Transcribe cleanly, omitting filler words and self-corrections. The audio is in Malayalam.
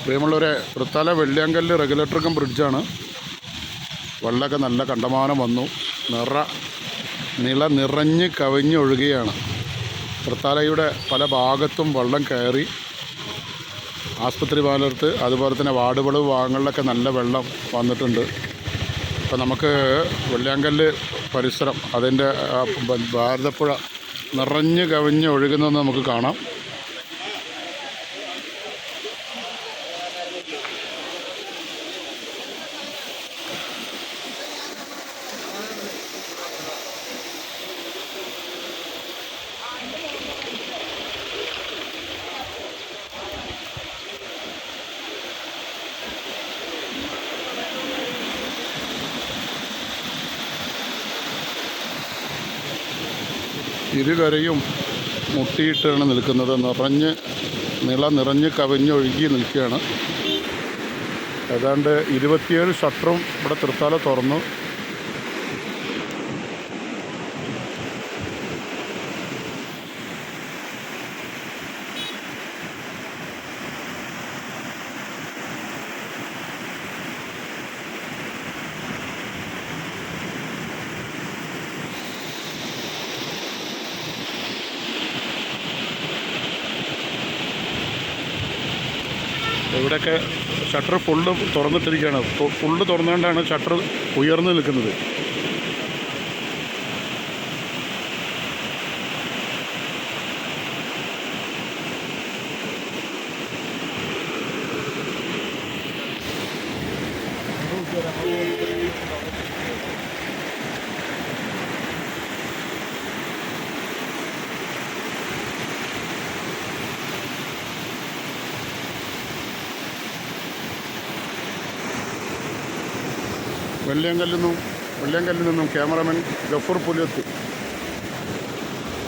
പ്രിയമുള്ളവരെ, തൃത്താല വെള്ളിയാങ്കല്ല് റെഗുലേറ്റർ കം ബ്രിഡ്ജാണ്. വെള്ളമൊക്കെ നല്ല കണ്ടമാനം വന്നു. നിറഞ്ഞ് കവിഞ്ഞൊഴുകുകയാണ്. തൃത്താലയുടെ പല ഭാഗത്തും വെള്ളം കയറി. ആസ്പത്രി പാലത്ത് അതുപോലെ തന്നെ വാർഡുകൾ ഭാഗങ്ങളിലൊക്കെ നല്ല വെള്ളം വന്നിട്ടുണ്ട്. ഇപ്പം നമുക്ക് വെള്ളിയാങ്കല്ല് പരിസരം അതിൻ്റെ ഭാരതപ്പുഴ നിറഞ്ഞ് കവിഞ്ഞ് ഒഴുകുന്നതെന്ന് നമുക്ക് കാണാം. ഇരുകരയും മുട്ടിയിട്ടാണ് നിൽക്കുന്നത്. നിറഞ്ഞ് കവിഞ്ഞൊഴുകി നിൽക്കുകയാണ്. ഏതാണ്ട് 27 ഷട്ടറും ഇവിടെ തൃത്താല തുറന്നു. ഇവിടെയൊക്കെ ഷട്ടർ ഫുള്ള് തുറന്നിട്ടിരിക്കുകയാണ്. ഫുള്ള് തുറന്നുകൊണ്ടാണ് ഷട്ടർ ഉയർന്നു നിൽക്കുന്നത്. വെള്ളിയാങ്കല്ലിൽ നിന്നും ക്യാമറാമാൻ ഗഫൂർ പുലിയത്ത്.